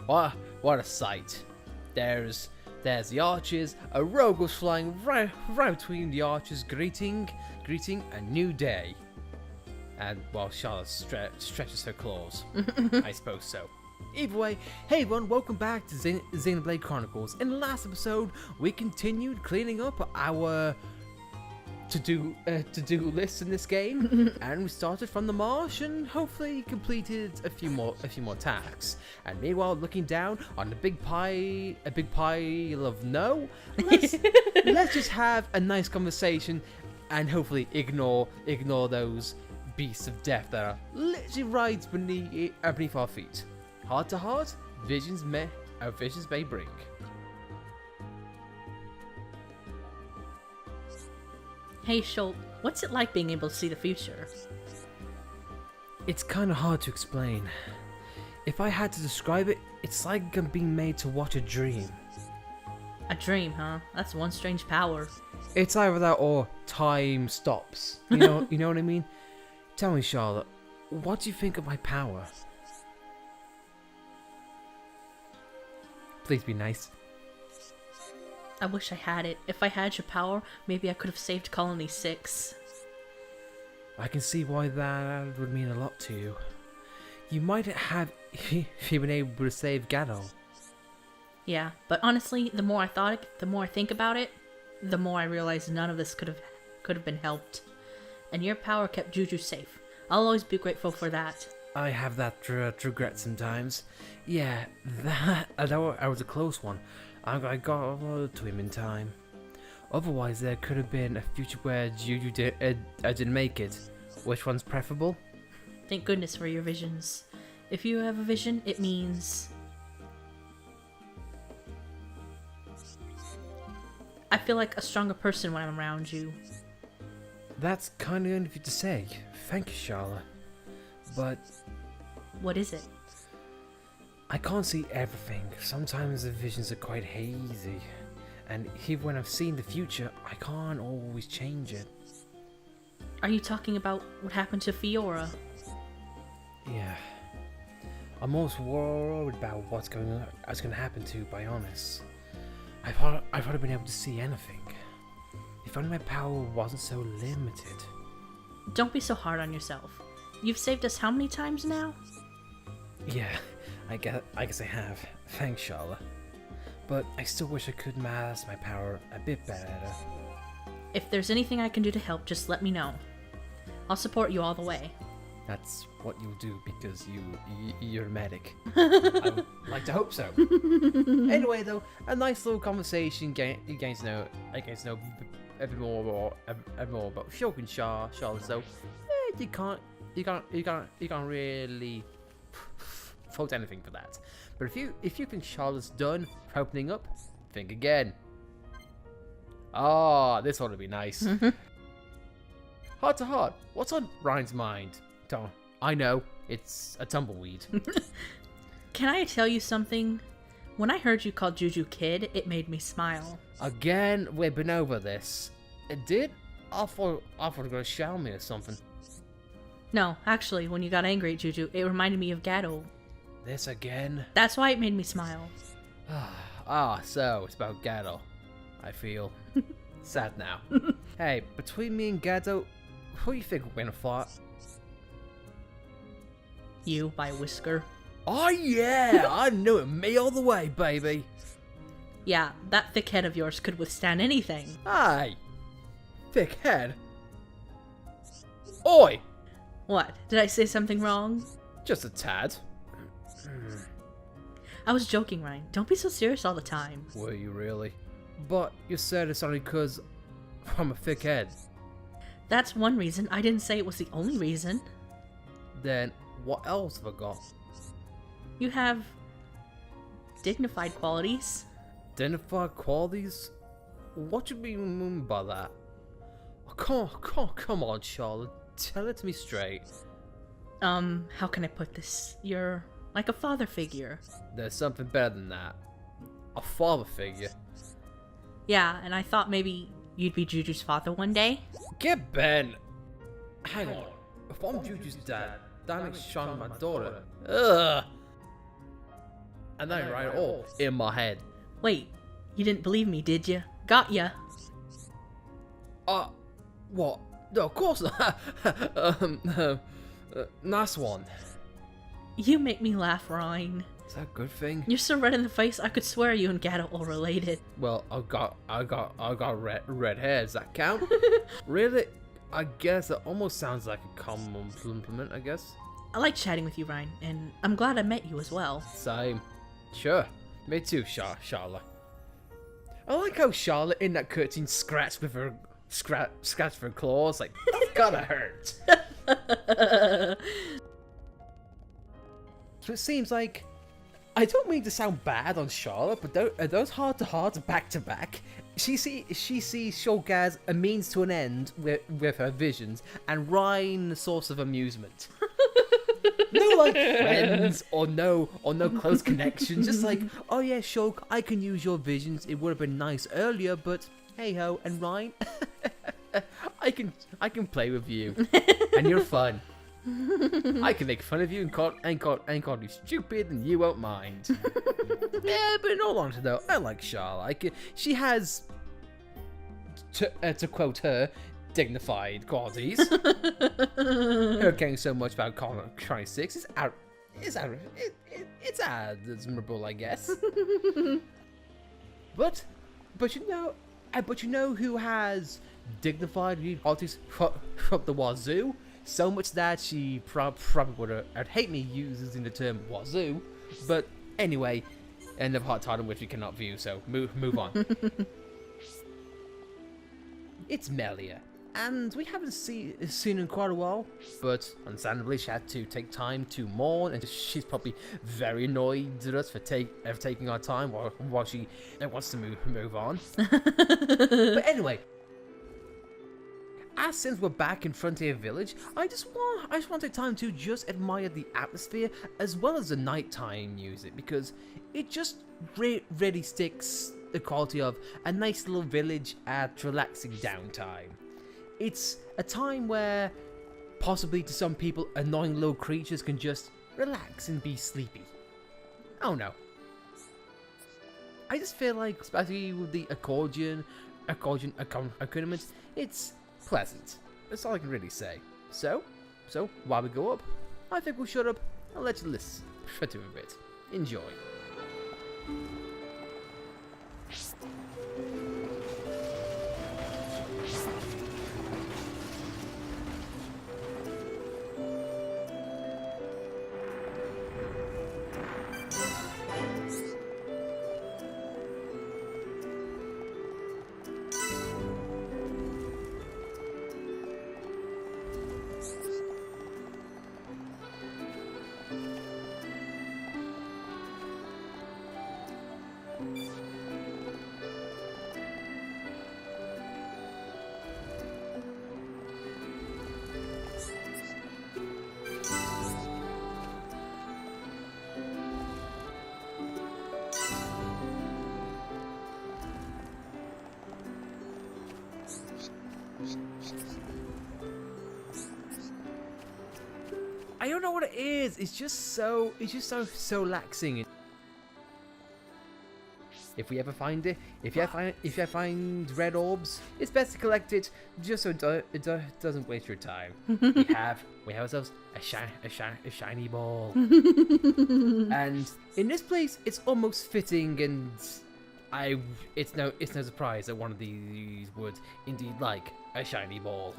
What a sight. There's the archers. A rogue was flying right between the archers, greeting a new day. And while Charlotte stretches her claws. I suppose so. Either way, hey everyone, welcome back to Xenoblade Chronicles. In the last episode, we continued cleaning up our to-do list in this game, and we started from the marsh and hopefully completed a few more tasks. And meanwhile, looking down on a big pile of no, let's just have a nice conversation and hopefully ignore those beasts of death that are literally right beneath our feet. Heart to heart, visions may bring. Hey Schultz, what's it like being able to see the future? It's kind of hard to explain. If I had to describe it, it's like I'm being made to watch a dream. A dream, huh? That's one strange power. It's either that or time stops. You know what I mean? Tell me, Charlotte, what do you think of my power? Please be nice. I wish I had it. If I had your power, maybe I could have saved Colony 6. I can see why that would mean a lot to you. You might have been able to save Gato. Yeah, but honestly, the more I think about it, the more I realize none of this could have been helped. And your power kept Juju safe. I'll always be grateful for that. I have that regret sometimes. Yeah, that was a close one. I got to him in time. Otherwise, there could have been a future where Juju didn't make it. Which one's preferable? Thank goodness for your visions. If you have a vision, it means... I feel like a stronger person when I'm around you. That's kind of you to say. Thank you, Charlotte. But... What is it? I can't see everything. Sometimes the visions are quite hazy. And even when I've seen the future, I can't always change it. Are you talking about what happened to Fiora? Yeah. I'm also worried about what's going to happen to, by honest. I've hardly been able to see anything. If only my power wasn't so limited. Don't be so hard on yourself. You've saved us how many times now? Yeah, I guess I have. Thanks, Charlotte. But I still wish I could master my power a bit better. If there's anything I can do to help, just let me know. I'll support you all the way. That's what you'll do because you're a medic. I would like to hope so. Anyway, though, a nice little conversation. You guys know a bit more about Shulk and Charlotte. So you can't really fault anything for that. But if you think Charlotte's done for opening up, think again. Ah, this ought to be nice. Heart to heart, what's on Ryan's mind? I know, it's a tumbleweed. Can I tell you something? When I heard you call Juju kid, it made me smile. Again, we've been over this. It did? I thought you were going to shout me or something. No, actually, when you got angry at Juju, it reminded me of Gato. This again? That's why it made me smile. So it's about Gato. I feel sad now. Hey, between me and Gato, who do you think we're gonna fight? You, by a whisker. Oh yeah, I knew it. Me all the way, baby. Yeah, that thick head of yours could withstand anything. Hey, thick head. Oi! What? Did I say something wrong? Just a tad. I was joking, Ryan. Don't be so serious all the time. Were you really? But you said it's only because I'm a thick head. That's one reason. I didn't say it was the only reason. Then what else have I got? You have dignified qualities. Dignified qualities? What do you mean by that? Oh, come on, Charlotte. Tell it to me straight. How can I put this? You're like a father figure. There's something better than that. A father figure. Yeah, and I thought maybe you'd be Juju's father one day. Get Ben! Hang on. If I'm Juju's dad, that makes Sean my daughter. Ugh! and then I write it all in my head. Wait, you didn't believe me, did you? Got ya. What? No, of course not. Nice one. You make me laugh, Ryan. Is that a good thing? You're so red in the face, I could swear you and Gato are related. Well, I got red hair. Does that count? Really? I guess that almost sounds like a compliment, I guess. I like chatting with you, Ryan, and I'm glad I met you as well. Same. Sure. Me too, Charlotte. I like how Charlotte in that cutscene scratched with her claws. Like, that's gotta hurt. So it seems like, I don't mean to sound bad on Charlotte, but those heart-to-hearts back-to-back, she sees Shulk as a means to an end with her visions, and Ryan the source of amusement. No like friends or no close connections, just like, oh yeah, Shulk, I can use your visions. It would have been nice earlier, but hey ho, and Ryan, I can play with you, and you're fun. I can make fun of you and call you stupid, and you won't mind. Yeah, but in all honesty though, I like Charlotte. She has, to quote her, dignified qualities. Her caring so much about Chronicles 6 is admirable, I guess. but you know who has dignified qualities from the wazoo? So much that she probably would have hate me using the term wazoo. But anyway, end of hot title which we cannot view, so move on. It's Melia, and we haven't seen in quite a while, but understandably she had to take time to mourn, and she's probably very annoyed at us for taking our time while she wants to move on. But anyway, as since we're back in Frontier Village, I just want to take time to just admire the atmosphere as well as the nighttime music, because it just really sticks the quality of a nice little village at relaxing downtime. It's a time where possibly to some people annoying little creatures can just relax and be sleepy. I don't know. I just feel like, especially with the accordion accompaniment, it's pleasant. That's all I can really say. So while we go up, I think we'll shut up and let you listen for a bit. Enjoy. I don't know what it is. It's just so relaxing. If we ever find it, if you find red orbs, it's best to collect it just so it doesn't waste your time. we have ourselves a shiny ball, and in this place, it's almost fitting, and it's no surprise that one of these would indeed like a shiny ball.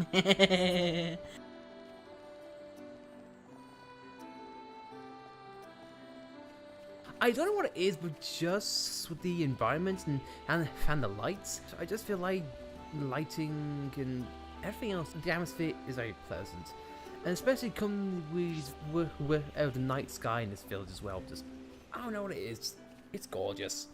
I don't know what it is, but just with the environment and the lights, I just feel like lighting and everything else, the atmosphere is very pleasant. And especially come with the night sky in this village as well. Just, I don't know what it is. It's gorgeous.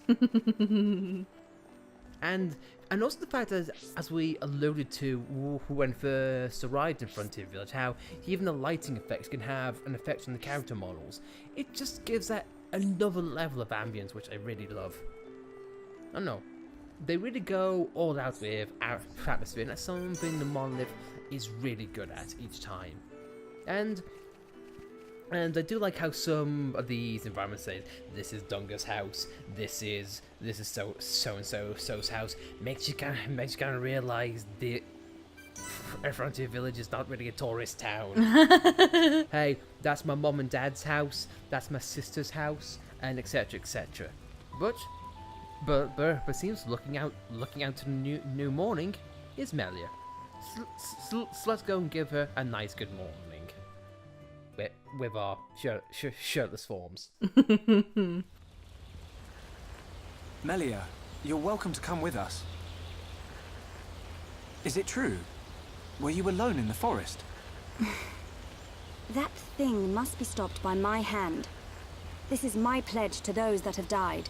And also the fact that, as we alluded to when first arrived in Frontier Village, how even the lighting effects can have an effect on the character models. It just gives that another level of ambience, which I really love. I don't know. They really go all out with atmosphere, and that's something the Monolith is really good at each time. And And I do like how some of these environments say this is Dunga's house, this is so and so's house. Makes you kind of realize the Frontier Village is not really a tourist town. Hey, that's my mom and dad's house, that's my sister's house, and etc. etc. But seems looking out to the new morning is Melia. So let's go and give her a nice good morning with our shirtless forms. Melia, you're welcome to come with us. Is it true? Were you alone in the forest? That thing must be stopped by my hand. This is my pledge to those that have died.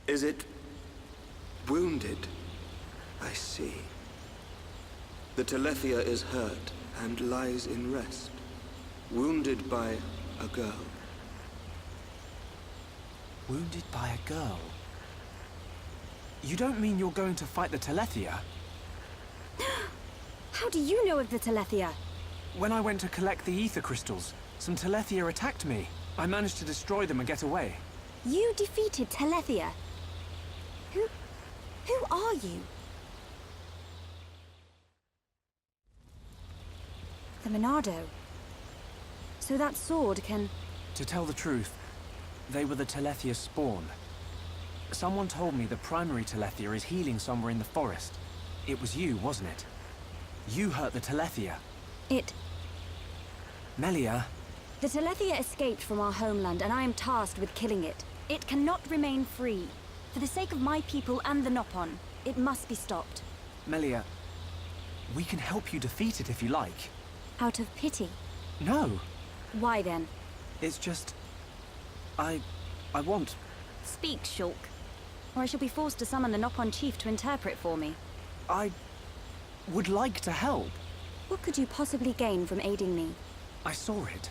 Is it wounded? I see. The Telethia is hurt and lies in rest, wounded by a girl. Wounded by a girl? You don't mean you're going to fight the Telethia? How do you know of the Telethia? When I went to collect the ether crystals, some Telethia attacked me. I managed to destroy them and get away. You defeated Telethia? Who are you? The Monado. So that sword can... To tell the truth, they were the Telethia spawn. Someone told me the primary Telethia is healing somewhere in the forest. It was you, wasn't it? You hurt the Telethia. Melia. The Telethia escaped from our homeland, and I am tasked with killing it. It cannot remain free. For the sake of my people and the Nopon, it must be stopped. Melia, we can help you defeat it if you like. Out of pity? No. Why then? It's just... I want... Speak, Shulk, or I shall be forced to summon the Nopon chief to interpret for me. I would like to help. What could you possibly gain from aiding me? I saw it.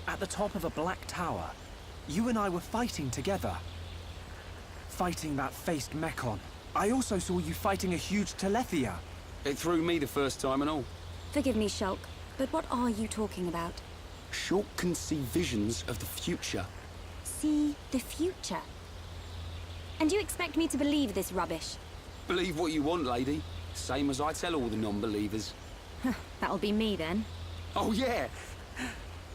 At the top of a black tower. You and I were fighting together. Fighting that faced Mechon. I also saw you fighting a huge Telethia. It threw me the first time and all. Forgive me, Shulk, but what are you talking about? Shulk can see visions of the future. See the future? And you expect me to believe this rubbish? Believe what you want, lady. Same as I tell all the non-believers. That'll be me then. Oh, yeah!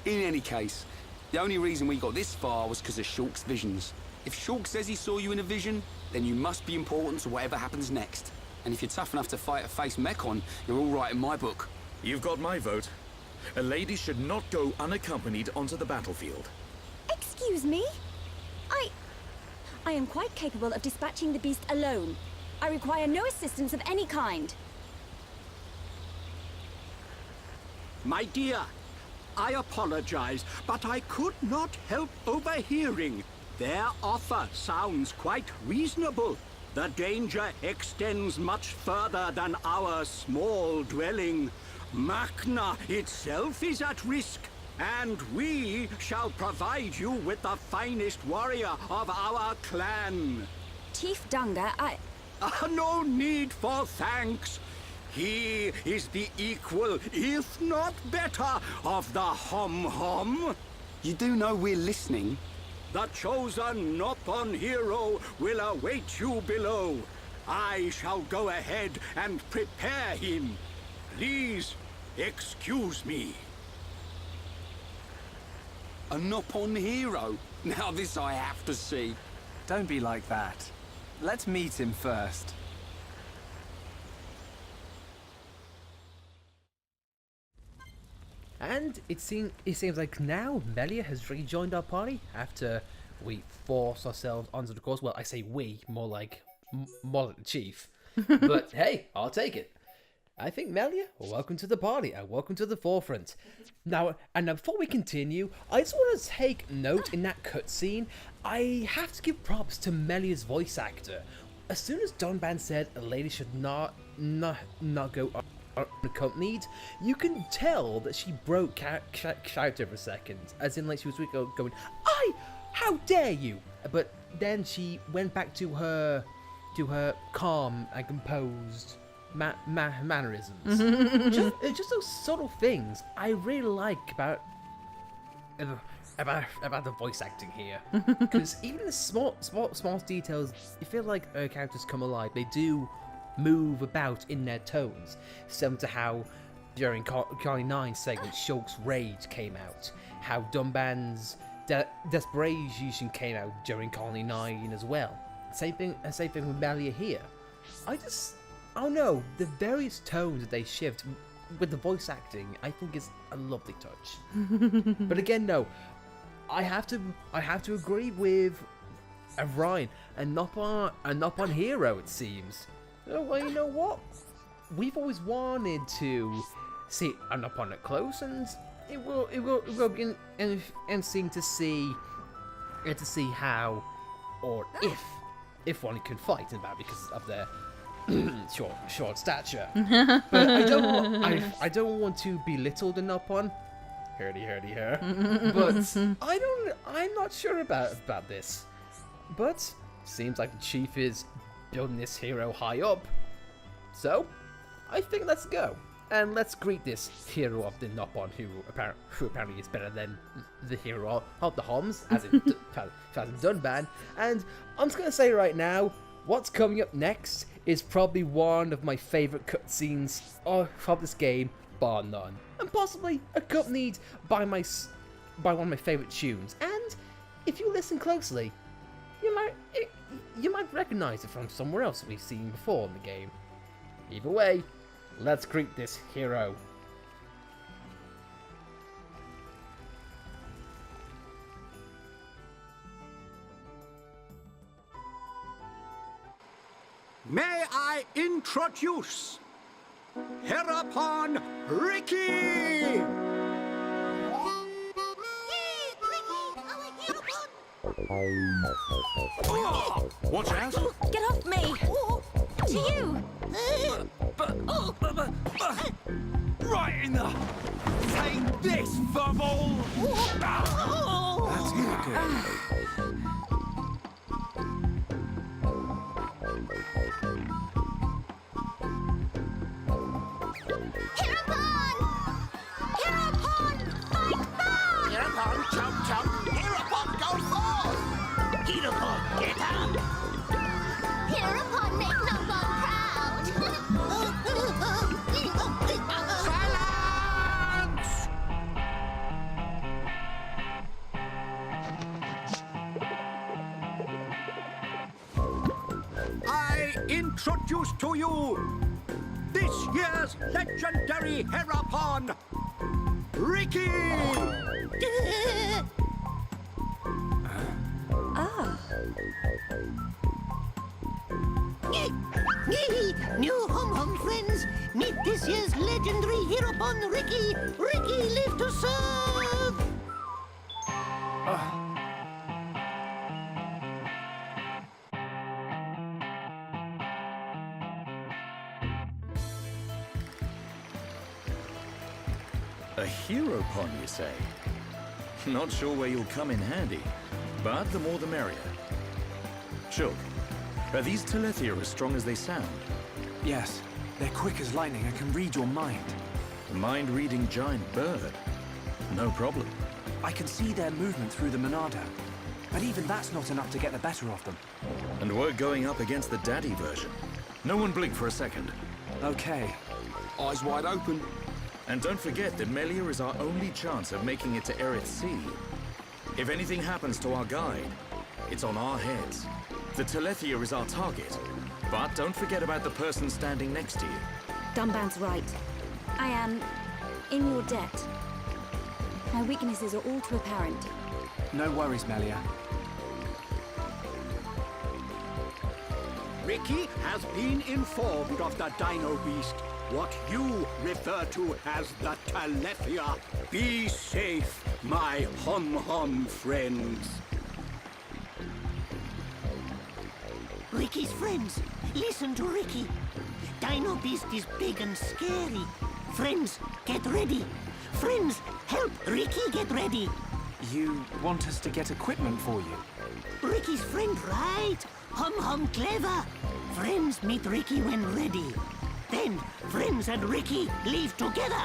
In any case, the only reason we got this far was because of Shulk's visions. If Shulk says he saw you in a vision, then you must be important to whatever happens next. And if you're tough enough to fight a face Mechon, you're all right in my book. You've got my vote. A lady should not go unaccompanied onto the battlefield. Excuse me? I am quite capable of dispatching the beast alone. I require no assistance of any kind. My dear, I apologize, but I could not help overhearing. Their offer sounds quite reasonable. The danger extends much further than our small dwelling. Machna itself is at risk, and we shall provide you with the finest warrior of our clan. Chief Dunga, No need for thanks. He is the equal, if not better, of the Hom-Hom. You do know we're listening? The chosen Nopon hero will await you below. I shall go ahead and prepare him. Please, excuse me. A Nopon hero? Now this I have to see. Don't be like that. Let's meet him first. And it seems like now Melia has rejoined our party after we forced ourselves onto the course. Well, I say we, more like the chief. But hey, I'll take it. I think Melia, welcome to the party and welcome to the forefront. Now before we continue, I just want to take note in that cutscene. I have to give props to Melia's voice actor. As soon as Donban said a lady should not go unaccompanied, you can tell that she broke character for a second, as in like she was going, how dare you? But then she went back to her calm and composed mannerisms. just those subtle things I really like about the voice acting here. Because even the small details, you feel like our characters come alive. They do move about in their tones, similar to how during Colony 9 segment Shulk's Rage came out, how Dunban's Desperation came out during Colony 9 as well. Same thing with Melia here. I don't know, the various tones that they shift with the voice acting, I think is a lovely touch. But again, no, I have to agree with Ryan, and not on Hero, it seems. Oh, well, you know what? We've always wanted to see an Nopon up close, and it will be interesting to see how or if one can fight in that because of their short stature. But I don't want to belittle the Nopon. Hurdy her. But I'm not sure about this. But seems like the chief is building this hero high up. So I think let's go. And let's greet this hero of the Nopon who apparently is better than the hero of the Homs, as in Dunban. And I'm just going to say right now, what's coming up next is probably one of my favourite cutscenes of this game, bar none. And possibly accompanied by one of my favourite tunes. And if you listen closely, you might recognise it from somewhere else we've seen before in the game. Either way, let's greet this hero. May I introduce Heropon Ricky! Watch out! Get off me! To you! Right in the... Take this, bubble! That's not good. Heropon! Heropon! Fight back! Heropon, chomp chomp! Heropon, go forth! Heropon, get up! Heropon, make Nopon proud! Silence! I introduce to you this year's legendary Heropon, Ricky! New hum friends, meet this year's legendary Heropon, Ricky! Ricky, live to serve! A Heropon, you say? Not sure where you'll come in handy, but the more the merrier. Shulk, are these Telethia as strong as they sound? Yes, they're quick as lightning and can read your mind. A mind-reading giant bird? No problem. I can see their movement through the Monado, but even that's not enough to get the better of them. And we're going up against the daddy version. No one blink for a second. Okay. Eyes wide open. And don't forget that Melia is our only chance of making it to Aerith Sea. If anything happens to our guide, it's on our heads. The Telethia is our target, but don't forget about the person standing next to you. Dunban's right. I am in your debt. My weaknesses are all too apparent. No worries, Melia. Ricky has been informed of the Dino Beast, what you refer to as the Telethia. Be safe, my hum friends. Ricky's friends, listen to Ricky. Dino Beast is big and scary. Friends, get ready. Friends, help Ricky get ready. You want us to get equipment for you? Ricky's friend, right? Hum clever. Friends, meet Ricky when ready. Then friends and Ricky leave together.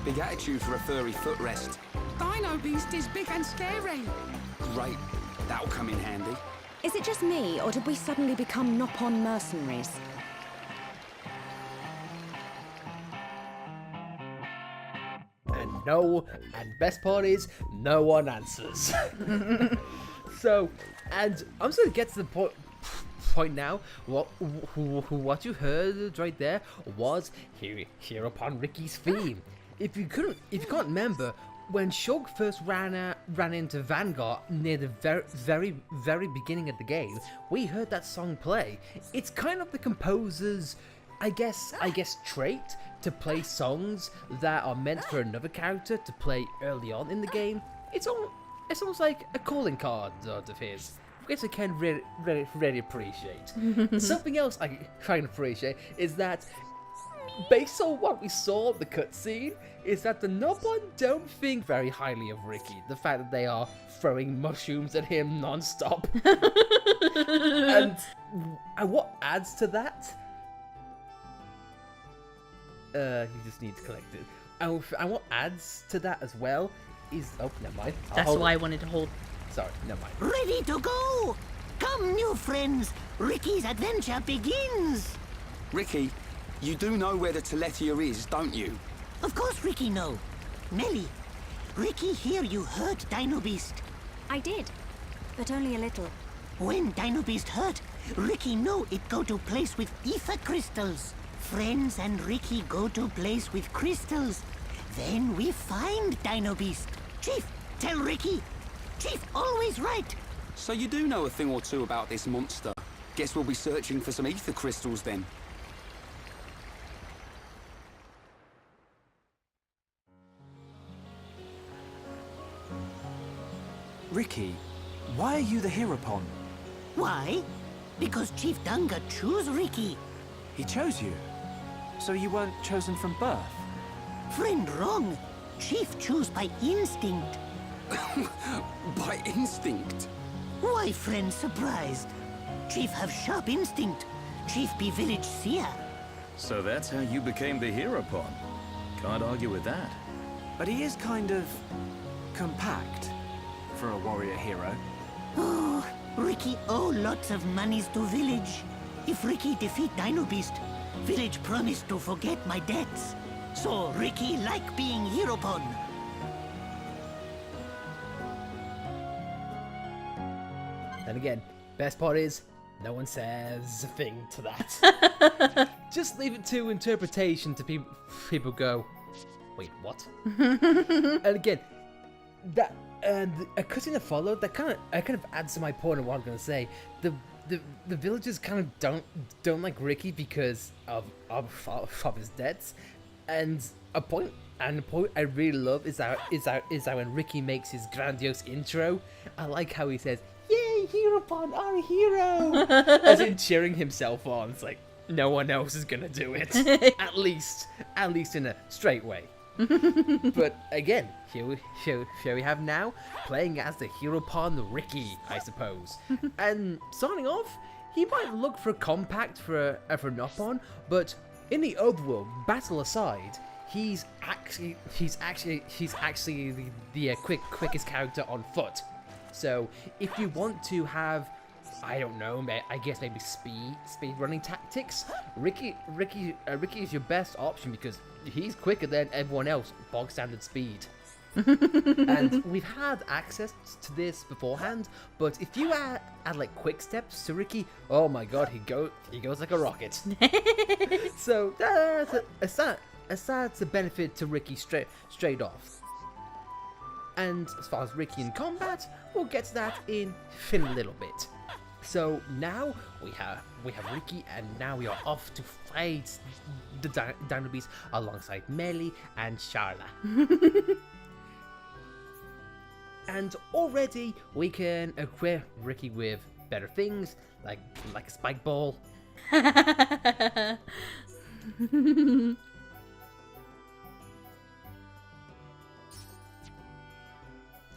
Big attitude for a furry footrest. Dino Beast is big and scary. Great. That'll come in handy. Is it just me, or did we suddenly become Nopon mercenaries? And best part is, no one answers. So, and I'm just gonna get to the point now. What you heard right there was Heropon Ricky's theme. If you can't remember, when Shulk first ran into Vanguard near the very beginning of the game, we heard that song play. It's kind of the composer's, I guess trait to play songs that are meant for another character to play early on in the game. It's almost like a calling card of his, which I can really appreciate. Something else I can appreciate is that, based on what we saw in the cutscene, is that the Nopon don't think very highly of Ricky. The fact that they are throwing mushrooms at him non-stop. and what adds to that? You just need to collect it. And what adds to that as well is... Oh, never mind. That's why I wanted to hold... Sorry, never mind. Ready to go! Come, new friends! Ricky's adventure begins! Ricky, you do know where the Telethia is, don't you? Of course Ricky know. Melly, Ricky hear you hurt Dino Beast. I did, but only a little. When Dino Beast hurt, Ricky know it go to place with ether crystals. Friends and Ricky go to place with crystals. Then we find Dino Beast. Chief, tell Ricky. Chief always right. So you do know a thing or two about this monster. Guess we'll be searching for some ether crystals then. Ricky, why are you the Heropon? Why? Because Chief Dunga choose Ricky. He chose you. So you weren't chosen from birth? Friend wrong. Chief choose by instinct. By instinct? Why friend surprised? Chief have sharp instinct. Chief be village seer. So that's how you became the Heropon. Can't argue with that. But he is kind of compact for a warrior hero. Oh, Ricky owe lots of monies to village. If Ricky defeat Dino Beast, village promised to forget my debts. So Ricky like being Heropon. Then again, best part is, no one says a thing to that. Just leave it to interpretation to people go, wait, what? And again, that a cutscene that followed that kind of adds to my point of what I'm gonna say. The villagers kind of don't like Ricky because of his debts, and a point I really love is that when Ricky makes his grandiose intro. I like how he says, "Yay, Heropon, our hero!" as in cheering himself on. It's like no one else is gonna do it. at least in a straight way. But again, here we have now playing as the Heropon Ricky, I suppose. And starting off, he might look for compact for Nopon, but in the overworld, battle aside, he's actually the quickest character on foot. So if you want to have, I don't know, I guess maybe speed running tactics, Ricky is your best option because he's quicker than everyone else, bog standard speed. And we've had access to this beforehand, but if you add like quick steps to Ricky, oh my god, he goes like a rocket. So that's a benefit to Ricky straight off. And as far as Ricky in combat, we'll get to that in a little bit. So now we have Ricky, and now we are off to fight the Dino Beast alongside Melly and Sharla. And already we can equip Ricky with better things like a spike ball.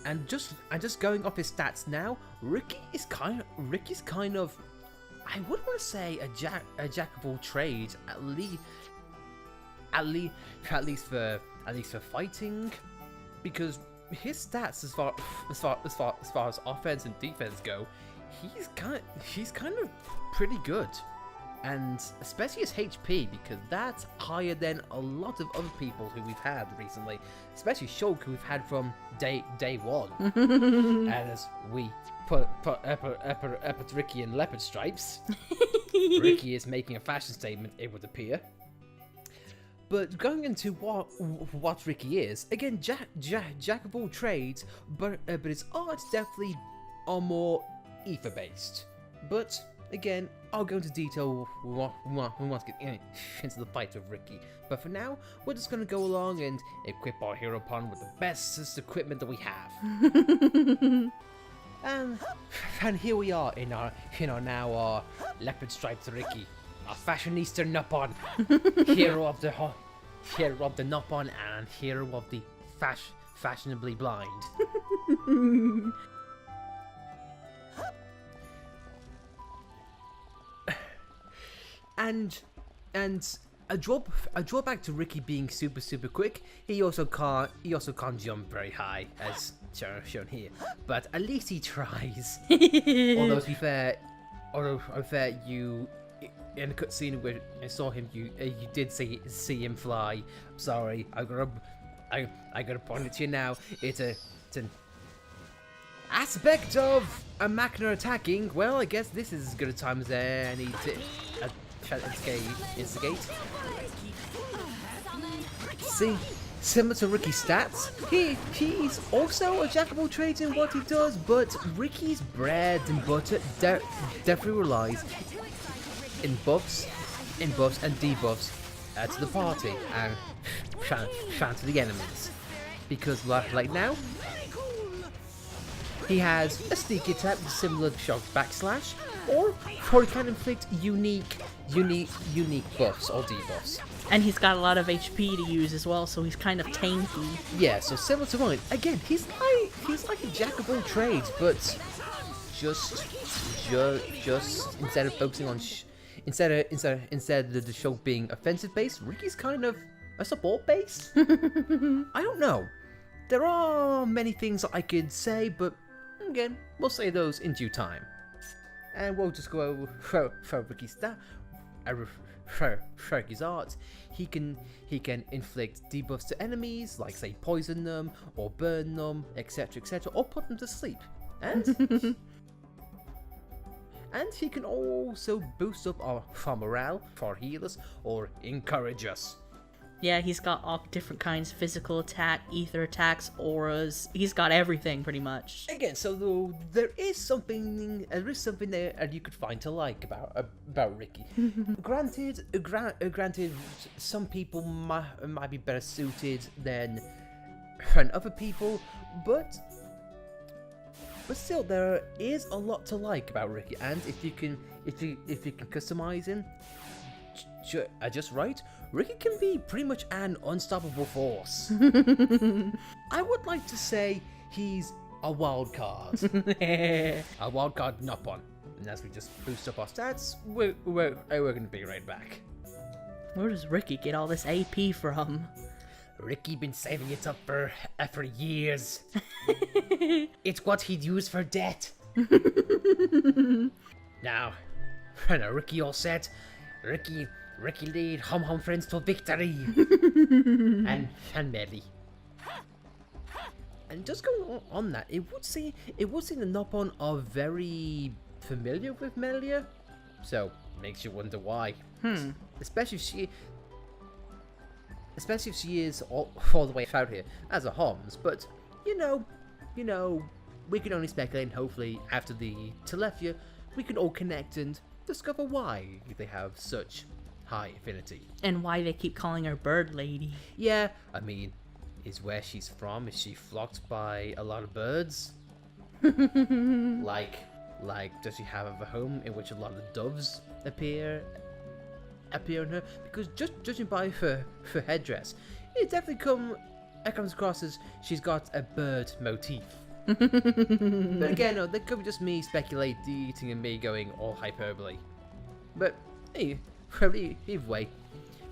And just going off his stats now, Ricky's kind of, I wouldn't want to say a jack of all trades, at least for fighting, because his stats as far as offense and defense go, he's kind of pretty good. And especially his HP, because that's higher than a lot of other people who we've had recently, especially Shulk, who we've had from day one. And as we put Ricky in leopard stripes, Ricky is making a fashion statement, it would appear. But going into what Ricky is, again, jack of all trades, but his arts definitely are more ether based. But again, I'll go into detail when we want to get into the fight with Ricky. But for now, we're just going to go along and equip our Heropon with the bestest equipment that we have. And here we are in our leopard striped Ricky, a fashionista Nopon, hero of the Nopon and hero of the fashionably blind. And a drawback to Ricky being super quick, he also can't jump very high, as shown here. But at least he tries. Although to be fair, you in the cutscene where I saw him, you did see him fly. Sorry, I gotta point it to you now. It's an aspect of a Machina attacking. Well, I guess this is as good a time as any to instigate. See, similar to Ricky's stats, he's also a jack of all trades in what he does, but Ricky's bread and butter definitely relies in buffs and debuffs to the party and shine to the enemies. Because like now, he has a sneaky attack similar to Shock Backslash, or he can inflict unique buffs or debuffs. And he's got a lot of HP to use as well, so he's kind of tanky. Yeah, so similar to mine. Again, he's like a jack of all trades, but just instead of focusing on instead of the show being offensive based, Ricky's kind of a support based. I don't know. There are many things that I could say, but again, we'll say those in due time. And we'll just go over for Ricky's stat. Ricky's art. He can inflict debuffs to enemies, like say poison them or burn them, etc., or put them to sleep. And and he can also boost up our morale for healers or encourage us. Yeah, he's got all different kinds: physical attack, ether attacks, auras. He's got everything pretty much. Again, so there is something there you could find to like about Ricky. Granted, some people might be better suited than other people, but still, there is a lot to like about Ricky. And if you can customize him just right, Ricky can be pretty much an unstoppable force. I would like to say he's a wild card. A wild card Nopon. And as we just boost up our stats, we're going to be right back. Where does Ricky get all this AP from? Ricky been saving it up for years. It's what he'd use for debt. Now, Ricky all set. Ricky lead hum friends to victory. and Melly. And just going on that, it would seem the Nopon are very familiar with Melia, so makes you wonder why. Especially if she is all the way out here as a Homs, but you know, we can only speculate, and hopefully after the Telethia, we can all connect and discover why they have such high affinity. And why they keep calling her Bird Lady. Yeah, I mean, is where she's from, is she flocked by a lot of birds? like, does she have a home in which a lot of doves appear on her? Because just judging by her headdress, it definitely comes across as she's got a bird motif. But again, no, that could be just me speculating and me going all hyperbole. But hey, either way,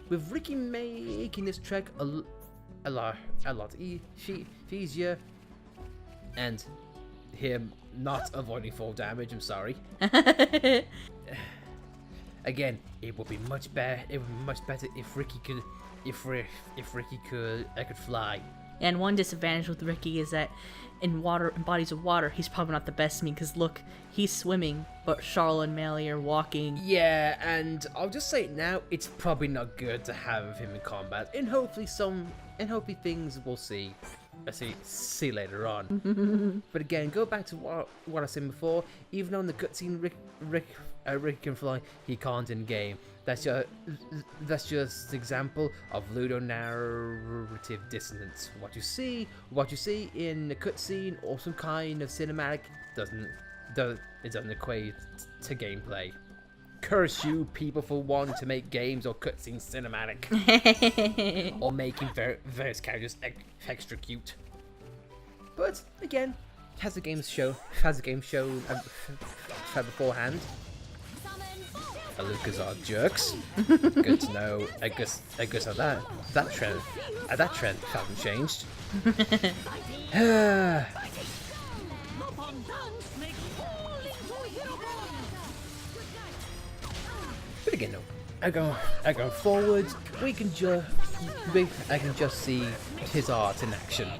with Ricky making this trek a lot easier, and him not avoiding fall damage. I'm sorry. Again, it would be much better. It would be much better if Ricky could, if Ricky could fly. And one disadvantage with Ricky is that in bodies of water, he's probably not the best to me, because look, he's swimming, but Charlotte and Melly are walking. Yeah, and I'll just say it now, it's probably not good to have him in combat. And hopefully things we'll see later on. But again, go back to what I said before. Even though in the cutscene Rick can fly, he can't in game. That's just an example of ludonarrative dissonance. What you see in the cutscene or some kind of cinematic doesn't equate to gameplay. Curse you, people, for wanting to make games or cutscenes cinematic, or making various characters extra cute. But again, has the game shown beforehand? Lucas are jerks. Good to know. I guess that trend hasn't changed. But again, no. I go forward. I can just see his art in action.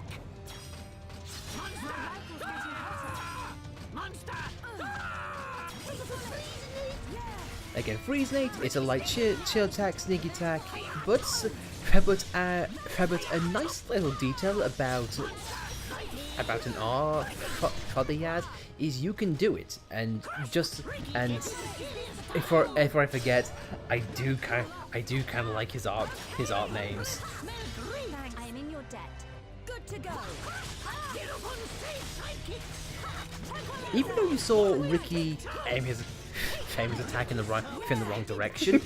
Again, Freeze Nate, it's a light chill attack, sneak attack, but a nice little detail about an art they had is you can do it, and if I forget, I do kind of like his art names. I am in your debt. Good to go. Even though you saw Ricky aim his famous attack in the wrong direction,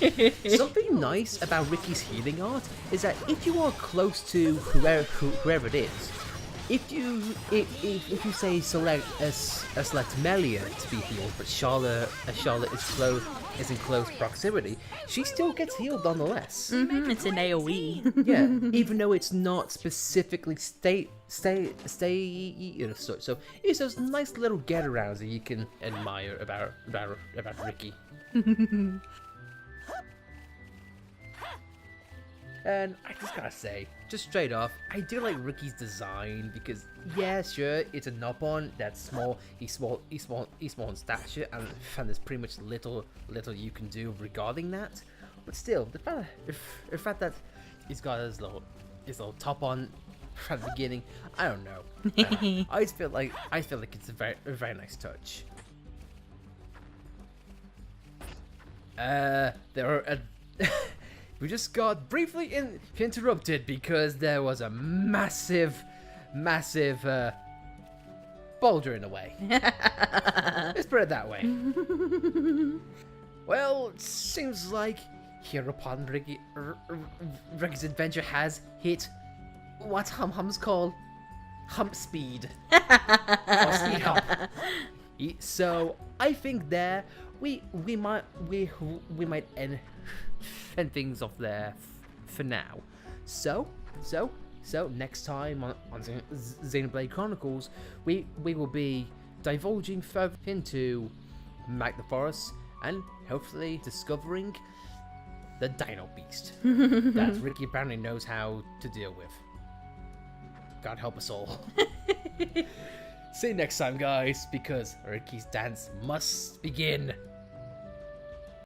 something nice about Ricky's healing art is that if you are close to whoever it is, if you say select Melia to be healed, but Charlotte is in close proximity, she still gets healed nonetheless. It's an AoE. Yeah, even though it's not specifically so it's those nice little get-arounds that you can admire about Ricky. And I just gotta say, just straight off, I do like Ricky's design because, yeah, sure, it's a Heropon that's small. He's small in stature, and there's pretty much little you can do regarding that. But still, the fact that he's got his little top on from the beginning, I don't know. I feel like it's a very nice touch. There are. We just got briefly interrupted because there was a massive boulder in the way. Let's put it that way. Well, it seems like Heropon Ricky's adventure has hit what Hum's call hump speed. Or speed hump. So I think there we might end things off there for now. So next time on Xenoblade Chronicles, we will be divulging further into the Forest and hopefully discovering the Dino Beast that Ricky apparently knows how to deal with. God help us all. See you next time, guys, because Ricky's dance must begin.